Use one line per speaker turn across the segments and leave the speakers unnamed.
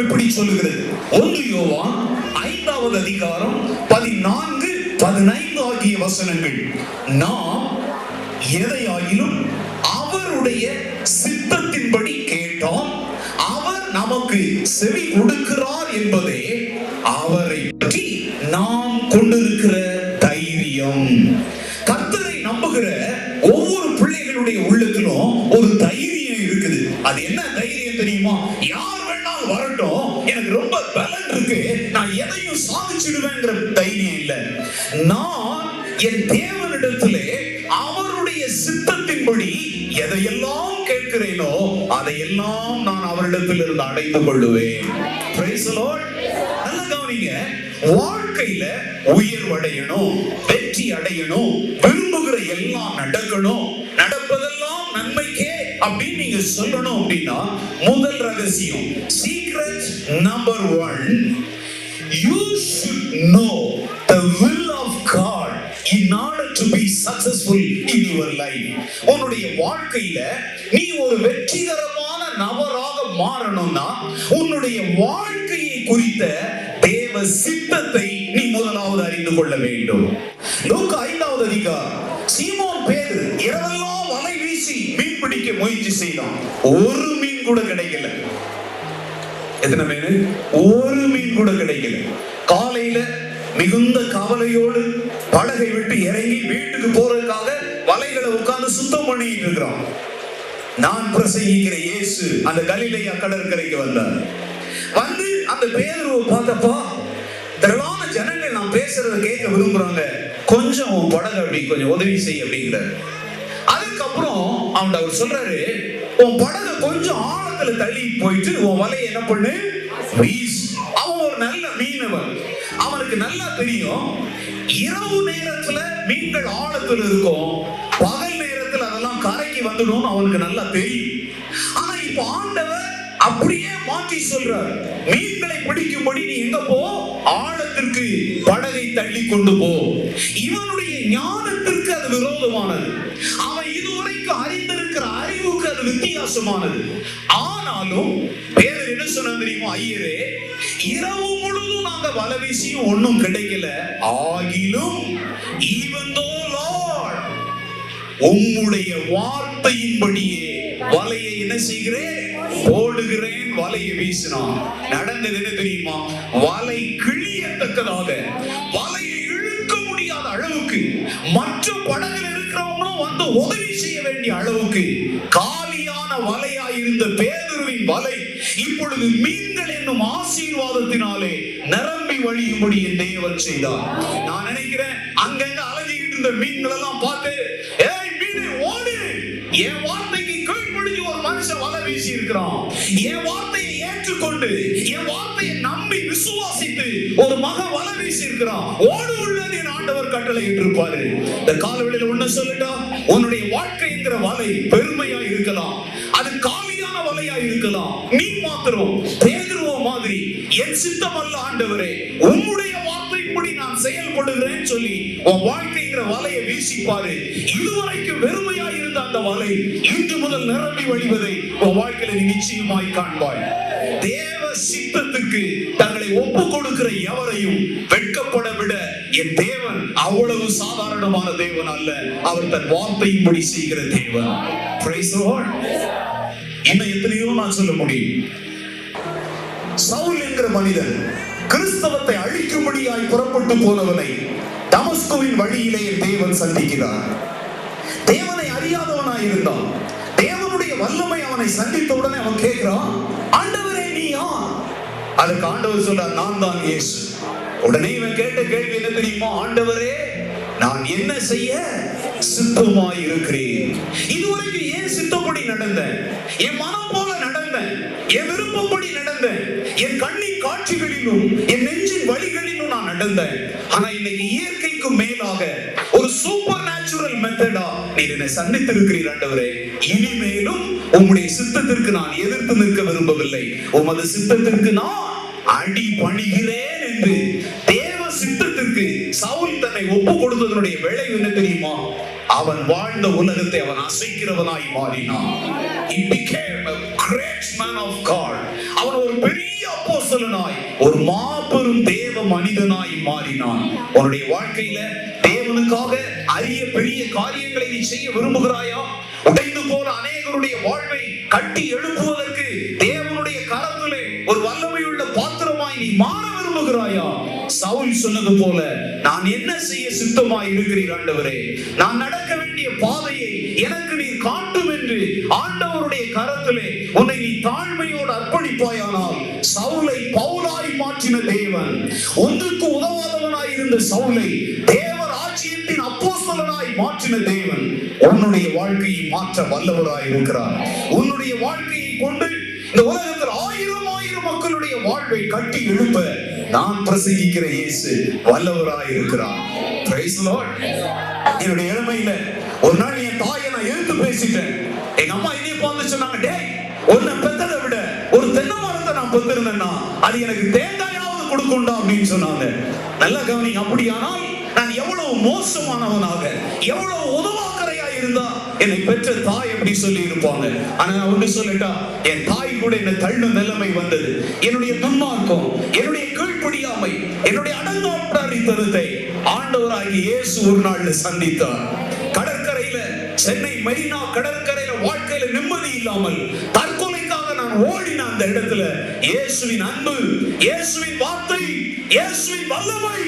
இப்படி சொல்லுகிறது. 1 யோவான் 5வது அதிகாரம் 14, 15 ஆகிய வசனங்கள். நாம் எதையாகிலும் அவருடைய சித்தத்தின்படி கேட்டோம், அவர் நமக்கு செவி கொடுக்கிறார் என்பதே அவரை பற்றி நாம் கொண்டிருக்கிற தைரியம். கர்த்தரை நம்புகிற ஒவ்வொரு பிள்ளைகளுடைய உள்ளத்திலும் ஒரு தைரியம் இருக்குது. அது என்ன தைரியம் தெரியுமா? யார் வேணாலும் வரட்டும், எனக்கு ரொம்ப பலன் இருக்கு, நான் எதையும் சாதிச்சிடுவேங்கிற தைரியம் இல்ல. நான் என் தேவனிடத்திலே அவருடைய சித்தத்தின்படி எதையெல்லாம் கேட்கிறேனோ அதையெல்லாம் நான் அவரிடத்தில் இருந்து அடைந்து கொள்ளுவேன். Praise the Lord. நல்லா கவனிங்க. வாழ்க்கையில உயர்வடையணும், வெற்றி அடையணும், விரும்புகிற எல்லாம் நடக்கணும், நடப்பதெல்லாம் நன்மைக்கே அப்படின்னு நீங்க சொல்லணும் அப்படின்னா முதல் ரகசியம், secret number 1, you should know the will of God in order to be successful in your life. உன்னுடைய வாழ்க்கையில நீ ஒரு வெற்றிகரமான நபராக மாறணும்னா உன்னுடைய வாழ்க்கையை குறித்த தேவ சித்தத்தை நீ முதலாவது அறிந்து கொள்ள வேண்டும். லூக்கா 5வது அதிகாரம். சீமோன் பேதுரு இரவெல்லாம் வலை வீசி மீன் பிடிக்க முயற்சி செய்தான். ஒரு மீன் கூட கிடைக்கல. எத்தனை மீன்? ஒரு மீன் கூட கிடைக்கல. காலையில மிகுந்த கவலையோடு படகை விட்டு இறங்கி வீட்டுக்கு போறதுக்காக வலைகளை உட்கார்ந்து சுத்தம் பண்ணிட்டு இருக்கிறோம். நான் பிரசங்கிக்கிற இயேசு அந்த கலிலேயா கடற்கரைக்கு வந்தார். வந்து அந்த பேதுருவை பார்த்தப்பா, திரளான ஜனங்கள் நான் பேசுறத கேட்க விரும்புறாங்க, கொஞ்சம் படகு அப்படி கொஞ்சம் உதவி செய் அப்படிங்கிறார். அதுக்கப்புறம் அவர் சொல்றாரு, உன் படகை கொஞ்சம் ஆழத்துல தள்ளி போயிட்டு உன் வலையை என்ன பண்ணு, வீசு. அவன் ஒரு நல்ல மீனவன். அவனுக்கு நல்லா தெரியும், இரவு நேரத்துல மீன்கள் ஆழத்துல இருக்கும், பகல் நேரத்துல அதெல்லாம் கரைக்கு வந்துடும் அவனுக்கு நல்லா தெரியும். ஆனா இப்ப ஆண்டவர் அப்படியே மாற்றி சொல்றார், மீன்களை பிடிக்கும்படி நீ எங்க போ, ஆழத்திற்கு படகை தள்ளி கொண்டு போ. இவனுடைய ஞானத்திற்கு அது விரோதமானது, அவன் இதுவரைக்கும் அறிந்திருக்கிற அறிவுக்கு அது வித்தியாசமானது. ஆனாலும் பேதுரு என்ன சொன்னா தெரியுமா? ஐயரே, இரவு முழுதும் நாங்க வலை வீசியும் ஒன்னும் கிடைக்கல, ஆகிலும் even though Lord உம்முடைய வார்த்தையின்படியே வலையை என்ன செய்கிறேன், போடுகிறேன். வலையை வீசினான். நடந்தது என்ன தெரியுமா? வலை கிழியத்தக்கதாக, வலையை இழுக்க முடியாத அளவுக்கு, மற்ற படகுல இருக்கிறவங்களும் வந்து உதவி செய்ய வேண்டிய அளவுக்கு காலியான வலையாயிருந்த பேதுருவின் வலை இப்பொழுது மீன்கள் என்னும் ஆசீர்வாதத்தினாலே நிரம்பி வழியும்படி என் தேவன் செய்தார். நான் நினைக்கிறேன் அங்கங்க அலைஞ்சிட்டு இருந்த மீன்கள் எல்லாம் பார்த்து, ஏய் மீனே ஓடு, என் வார்த்தைக்கு கீழ்ப்படிஞ்சு ஒரு மனுஷன் வலை வீசி இருக்கிறான், என் வார்த்தையை ஏற்றுக்கொண்டு என் வார்த்தையை நம்பி விசுவாசித்து ஒரு மகன் வலை வீசி இருக்கிறான், ஓடு உள்ளது என் ஆண்டவர் கட்டளை இட்டிருப்பாரு. இந்த காலவெளியில ஒண்ணு சொல்லட்டா, உன்னுடைய வாழ்க்கைங்கிற வலை பெருமையா இருக்கலாம், அது காலியான வலையா இருக்கலாம். நீ மாத்திரம் பேதுருவ மாதிரி என் சித்தம் அல்ல ஆண்டவரே, உம்முடைய வார்த்தைப்படி நான் செயல்படுகிறேன் சொல்லி உன் வாழ்க்கைங்கிற வலையை வீசிப்பாரு. இதுவரைக்கும் வெறுமையா இருந்த அந்த வலை இன்று முதல் நிரம்பி வழிவதை உன் வாழ்க்கையில நீ நிச்சயமாய் காண்பாய். தேவ சித்தத்துக்கு தங்களை ஒப்பு கொடுக்கிற எவரையும் வெட்கப்பட விட என் தேவன் அவ்வளவு சாதாரணமான தேவன் அல்ல. அவர் தன் வார்த்தையின்படி செய்கிற தேவன். Praise the Lord. இன்னும் எத்தனையோ நான் சொல்ல முடியும். சவுல் என்கிற மனிதன் கிறிஸ்தவத்தை அழிக்கும்படியாய் புறப்பட்டு போனவனை தமஸ்குவின் வழியிலே தேவன் சந்திக்கிறார். தேவனை அறியாதவனாய் இருந்தான். தேவனுடைய வல்லமை அவனை சந்தித்த உடனே அவன் கேட்கிறான், ஆண்டவரே நீ யார்? அதுக்கு ஆண்டவர் சொல்றார், நான் தான் இயேசு. உடனே இவன் கேட்ட கேள்வி என்ன தெரியுமா? ஆண்டவரே, நான் என்ன செய்ய சித்தமாய் இருக்கிறேன். இதுவரைக்கும் ஏன் சித்தப்படி நடந்தேன், என் மனம் போல நடந்தேன், என் விருப்பப்படி நடந்தேன், என் கண்ணின் காட்சிகளிலும் என் நெஞ்சின் வழிகளிலும் நான் நடந்தேன். ஆனா இன்னைக்கு இயற்கைக்கு மேலாக ஒரு சூப்பர் நேச்சுரல் மெத்தடா நீர் என்னை சந்தித்திருக்கிறீர் ஆண்டவரே. இனிமேலும் உம்முடைய சித்தத்திற்கு நான் எதிர்த்து நிற்க விரும்பவில்லை, உமது சித்தத்திற்கு நான் அடி பணிகிறேன் என்று தேவ சித்தத்திற்கு சவுல் தன்னை ஒப்பு கொடுத்ததனுடைய விளைவு என்ன தெரியுமா? அவன் வாழ்ந்த உலகத்தை அவன் அசைக்கிறவனாய் மாறினான். He became a great man of God. அவன் ஒரு பெரிய அப்போஸ்தலன் அப்போஸ்தலனாய் ஒரு மாபெரும் தேவ மனிதனாய் மாறினான். உன்னுடைய வாழ்க்கையில தேவனுக்காக அரிய பெரிய காரியங்களை நீ செய்ய விரும்புகிறாயா? உடைந்து போன அநேகருடைய வாழ்வை கட்டி எழுப்புவதற்கு தேவனுடைய கரத்திலே ஒரு வல்லமையுள்ள பாத்திரமாய் நீ மாற விரும்புகிறாயா? சவுல் சொன்னது போல, நான் என்ன செய்ய சித்தமாய் இருக்கிறீர் ஆண்டவரே, நான் நடக்க வேண்டிய பாதையை எனக்கு நீர் காட்டும் என்று ஆண்டவருடைய கரத்திலே உன்னை நீ தாழ்மையோடு அர்ப்பணிப்பாயானால் சவுலை பவுலாய் மாற்றின தேவன், ஒன்றுக்கு உதவாதவனாய் இருந்த சவுலை தேவ ராஜ்யத்தின் அப்போஸ்தலனாய் மாற்றின தேவன் உன்னுடைய வாழ்க்கையை மாற்ற வல்லவராய் இருக்கிறார். உன்னுடைய வாழ்க்கையை கொண்டு இந்த உலகத்தில் ஆயிரம் ஆயிரம் மக்களுடைய வாழ்வை கட்டி எழுப்ப நான் பிரசங்கிக்கிற இயேசு வல்லவராய் இருக்கிறார். Praise the Lord. என்னுடைய இளமையில ஒரு நாள் என் தாயை நான் எழுத்து பேசிட்டேன். எங்க அம்மா என்னைய பார்த்து சொன்னாங்க, டேய், உன்னை பெத்ததை விட ஒரு தென்னை மரத்தை நான் பெத்திருந்தேன்னா அது எனக்கு தேங்காயாவது கொடுக்கும்டா அப்படின்னு சொன்னாங்க. நல்லா கவனிங்க. அப்படியானால் நான் எவ்வளவு மோசமானவனாக, எவ்வளவு உதவாக்கரையா இருந்தா என்னை பெற்ற தாய் எப்படி சொல்லி இருப்பாங்க. ஆனா நான் ஒன்று சொல்லட்டா, என் தாய் கூட என்ன தள்ளும் நிலைமை வந்தது. என்னுடைய துன்மார்க்கம், என்னுடைய கீழ்ப்படியாமை, என்னுடைய அடங்காப்பிடாரித்தனத்தை ஆண்டவராகிய இயேசு ஒரு நாள் சந்தித்தார். கடற்கரையில, சென்னை மெரினா கடற்கரையில வாழ்க்கையில நிம்மதி இல்லாமல் தற்கொலைக்காக நான் ஓடின அந்த இடத்துல இயேசுவின் அன்பு, இயேசுவின் வார்த்தை, இயேசுவின் வல்லமை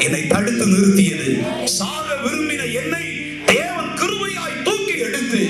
என்னை தடுத்து நிறுத்தியது. சாக விரும்பின என்னை தேவன் கிருபையாய் தூக்கி எடுத்து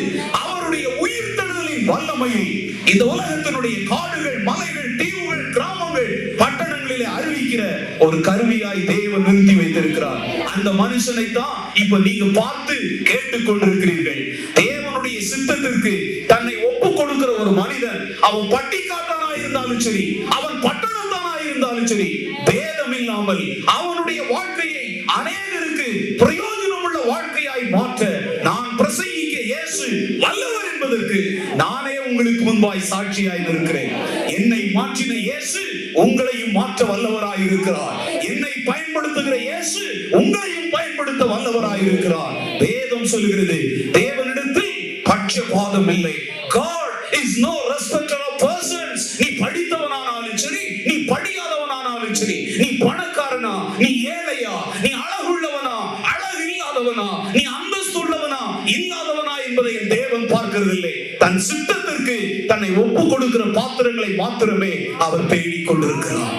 அவருடைய உயிர்த்தெழுதலின் வல்லமையை இந்த உலகத்தினுடைய காடுகள், மலைகள், தீவுகள், கிராமங்கள், பட்டணங்களிலே அறிவிக்கிற ஒரு கருவியாய் தேவன் நிறுத்தி வைத்திருக்கிறார். அந்த மனுஷனை தான் இப்ப நீங்க பார்த்து கேட்டுக் கொண்டிருக்கிறீர்கள். தேவனுடைய சித்தத்திற்கு தன்னை ஒப்புக் கொடுக்கிற ஒரு மனிதன், அவன் பட்டிக்காட்டானா இருந்தாலும் சரி, அவன் பட்டணம் தானா இருந்தாலும் சரி, பேதம் இல்லாமல் அவனுடைய வாழ்க்கையை அநேகருக்கு பிரயோஜனம் உள்ள வாழ்க்கையாய் மாற்ற நான் பிரசங்கிக்க இயேசு வல்லவர் என்பதற்கு நானே உங்களுக்கு முன்பாய் சாட்சியாய் இருக்கிறேன். என்னை மாற்றின இயேசு உங்களையும் மாற்ற வல்லவராய் இருக்கிறார். என்னை பயன்படுத்துகிற இயேசு உங்களையும் பயன்படுத்த வல்லவராய் இருக்கிறார். வேதம் சொல்கிறது, தேவனிடத்தில் பட்சபாதம் இல்லை. God is no respecter of persons. நீ படித்தவனானாலும் சரி, நீ படியாதவனானாலும் சரி, நீ பணக்காரனா, நீ ஏழையா, நீ அழகுள்ளவனா, அழகு இல்லாதவனா, நீ அந்தஸ்து உள்ளவனா, இல்லாதவனா என்பதை தேவன் பார்க்கிறதில்லை. தன் சித்தத்திற்கு தன்னை ஒப்புக் கொடுக்கிற பாத்திரங்களை மாத்திரமே அவர் தேடிக் கொண்டிருக்கிறார்.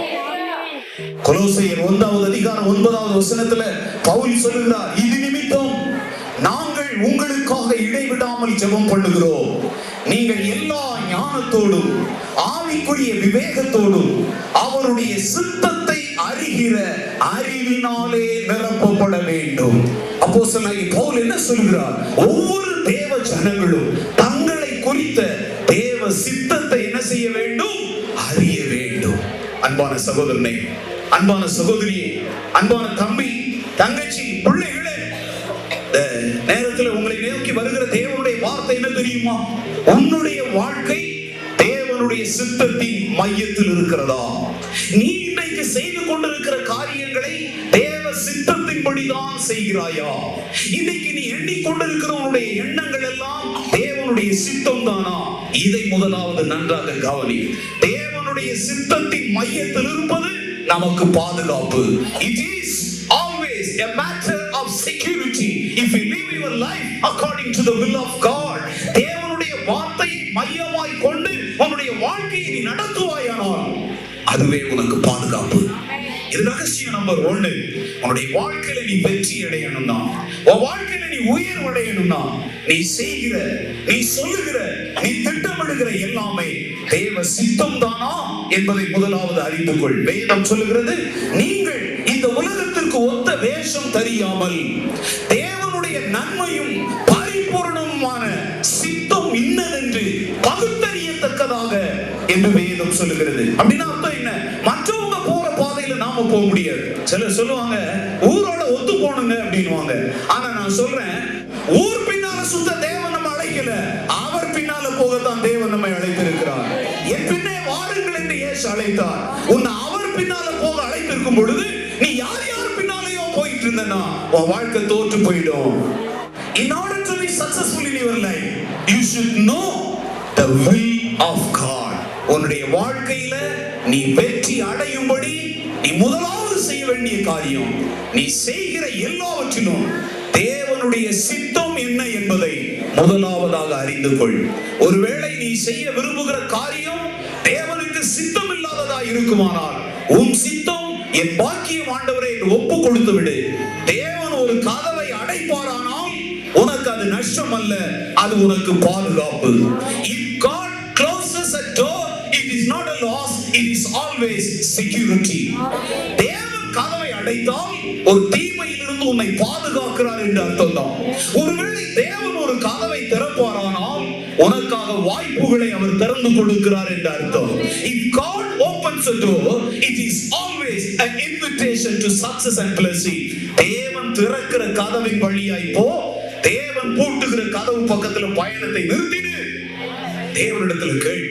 கொலோசையர் 1வது அதிகாரம் 9வது வசனத்துல பவுல் சொல்லுகிறார், இது நிமித்தம் நாங்கள் உங்களுக்காக இடைவிடாமல் ஜெபம் பண்ணுகிறோம். நீங்கள் எல்லா ஞானத்தோடும் ஆவிக்குரிய விவேகத்தோடும் அவருடைய சித்தத்தை அறிகிற அறிவினாலே நிரப்பப்பட வேண்டும். அப்போஸ்தலனாகிய பவுல் என்ன சொல்கிறார்? ஒவ்வொரு தேவ ஜனங்களும் தங்களை குறித்த தேவ சித்தத்தை என்ன செய்ய வேண்டும்? அறிய வேண்டும். அன்பான சகோதரனே, அன்பான சகோதரியே, அன்பான தம்பி, தங்கச்சி, பிள்ளைகளே, நேரத்தில் உங்களை நோக்கி வருகிற தேவனுடைய வார்த்தை என்ன தெரியுமா? உன்னுடைய வாழ்க்கை தேவனுடைய சித்தத்தின் மையத்தில் இருக்கிறதா? நீ இன்றைக்கு செய்து கொண்டிருக்கிற காரியங்களை தேவ சித்தத்தின்படிதான் செய்கிறாயா? இன்னைக்கு நீ எண்ணிக்கொண்டிருக்கிற உன்னுடைய எண்ணங்கள் எல்லாம் தேவனுடைய சித்தம் தானா? இதை முதலாவது நன்றாக கவனி. தேவனுடைய சித்தத்தின் மையத்தில் இருப்பது நமக்கு பாதுகாப்பு. It is always a matter of security if you live your life according to the will of God. தேவனுடைய வார்த்தையை மையமாய் கொண்டு உன்னுடைய வாழ்க்கையை நீ நடத்துவாயானால் அதுவே உனக்கு பாதுகாப்பு. இது ரகசியம் நம்பர் 1. உன்னுடைய வாழ்க்கையில நீ வெற்றி அடையணும்னா, உன் வாழ்க்கையில நீ உயர்வு அடையணும்னா, நீ செய்கிற, நீ சொல்லுகிற, நீ திட்டமிடுகிற எல்லாமே தேவ சித்தம் தானா என்பதை முதலாவது அறிந்து கொள். வேதம் சொல்லுகிறது, நீங்கள் இந்த உலகத்திற்கு ஒத்த வேஷம் தெரியாமல் தேவனுடைய நன்மையும் பரிபூர்ணமான சித்தம் இன்னதென்று பகுத்தறியத்தக்கதாக என்று வேதம் சொல்லுகிறது. அப்படின்னா அர்த்தம் என்ன? மற்றவங்க போற பாதையில நாம போக முடியாது. சிலர் சொல்லுவாங்க, ஊரோட ஒத்து போனுங்க அப்படின்வாங்க. ஆனா நான் சொல்றேன், ஊர் பின்னால சுத்த தேவன் நம்ம அழைக்கல, அவர் பின்னால போகத்தான் தேவன் நம்மை அழைத்திருக்கிறார். என் பின்னே வாருங்கள் என்று இயேசு அழைத்தார். உன்னை அவர் பின்னால போக அழைத்திருக்கும் பொழுது நீ யார் பின்னாலேயோ போயிட்டு இருந்தனா உன் வாழ்க்கை தோற்று போயிடும். In order to be successful in your life, you should know the will of God. உன்னுடைய வாழ்க்கையில நீ வெற்றி அடையும்படி நீ முதலாவது செய்ய வேண்டிய காரியம், நீ செய்கிற எல்லாவற்றிலும் தேவனுடைய சித்தம் என்ன என்பதை முதலாவதாக அறிந்து கொள். ஒருவேளை நீ செய்ய விரும்புகிற காரியம் தேவனுக்கு சித்தம் இல்லாததா இருக்குமானால், உன் சித்தம் என் பாக்கியம் ஆண்டவரை ஒப்பு கொடுத்து விடு. தேவன் ஒரு கதவை அடைப்பாரானால் உனக்கு அது நஷ்டம் அல்ல, அது உனக்கு பாதுகாப்பு. If God closes a door, it is not a loss, it is always security. தேவன் கதவை அடைத்தால் ஒரு தீமையிலிருந்து உன்னை பாதுகாக்கிறார் என்று அர்த்தம் தான். ஒருவேளை தேவன் ஒரு கதவை திறப்பாரானால் உனக்காக வாய்ப்புகளை அவர் திறந்து கொடுக்கிறார் என்று அர்த்தம். If God opens a door, it is always an invitation to success and blessing. தேவன் திறக்கிற கதவின் வழியாய் போ, தேவன் பூட்டுகிற கதவு பக்கத்துல பயணத்தை நிறுத்திடு. தேவனிடத்துல கேள்,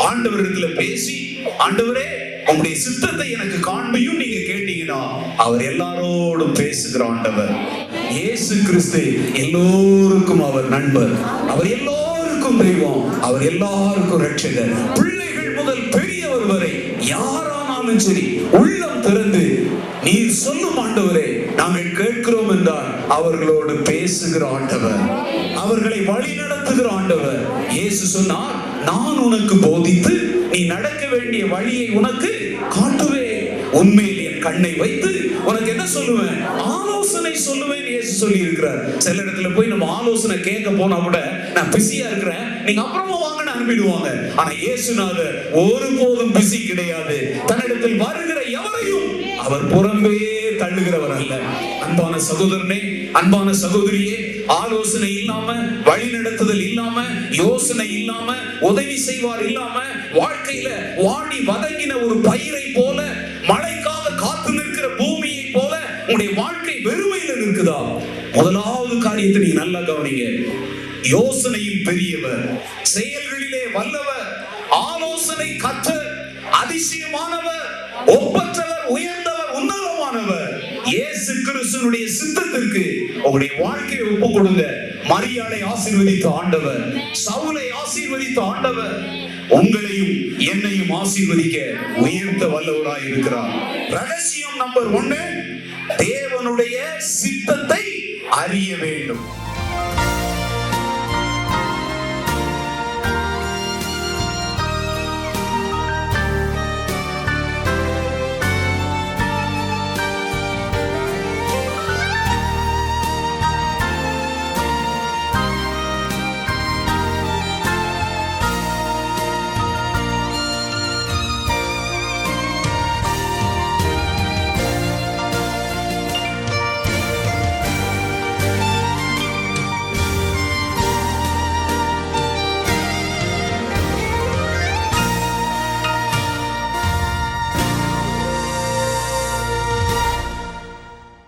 ஆண்டவரிடத்துல பேசி, ஆண்டவரே உங்களுடைய சித்தத்தை எனக்கு காண்பியும் நீங்க கேட்டீங்கன்னா அவர் எல்லாரோடும் பேசுகிற ஆண்டவர். இயேசு கிறிஸ்து எல்லோருக்கும் அவர் நண்பர், அவர் எல்லோருக்கும் தெய்வம், அவர் எல்லாருக்கும் இரட்சகர். பிள்ளைகள் முதல் பெரியவர் வரை யாரானாலும் சரி உள்ளம் திறந்து நீர் சொல்லும் ஆண்டவரே நாங்கள் கேட்கிறோம் என்றால் அவர்களோடு பேசுகிற ஆண்டவர், அவர்களை வழி நடத்துகிற ஆண்டவர். இயேசு சொன்னார், நான் உனக்கு போதித்து நீ நடக்க வேண்டிய வழியை உனக்கு காட்டுவேன், உண்மையில் என் கண்ணை வைத்து உனக்கு என்ன சொல்லுவேன், ஆலோசனை சொல்லுவேன் இயேசு சொல்லி இருக்கிறார். சில இடத்துல போய் நம்ம ஆலோசனை கேட்க போனா கூட நான் பிஸியா இருக்கிறேன் நீங்க அப்புறமா வாங்கன்னு அனுப்பிடுவாங்க. ஆனா இயேசுநாதர் ஒருபோதும் பிஸி கிடையாது. தன்னிடத்தில் வருகிற எவரையும் அவர் புறம்பே தள்ளுகிறவர் அல்ல. அன்பான சகோதரனே, அன்பான சகோதரியே, ஆலோசனை இல்லாம, வழி நடத்துதல் இல்லாம, யோசனை இல்லாம, உதவி செய்வார் இல்லாம, வாழ்க்கையில வாடி வதங்கின ஒரு பயிரை போல, மழைக்காக காத்து நிற்கிற பூமியை போல உங்களுடைய வாழ்க்கை வெறுமையில இருக்குதா? முதலாவது காரியத்தை நீங்க நல்லா கவனிங்க. யோசனையில் பெரியவர், செயல்களிலே வல்லவர், ஆலோசனை கற்றவர், அதிசயமானவர், ஒப்பற்றவர், உயர்ந்தவர், உன்னதமானவர். இயேசு கிறிஸ்துவினுடைய சித்தத்திற்கு உங்களுடைய வாழ்க்கையை ஒப்பு கொடுங்க. மரியாளை ஆசீர்வதித்த ஆண்டவர், சவுலை ஆசீர்வதித்த ஆண்டவர் உங்களையும் என்னையும் ஆசீர்வதிக்க உயர்த்த வல்லவராய் இருக்கிறார். ரகசியம் நம்பர் 1, தேவனுடைய சித்தத்தை அறிய வேண்டும்.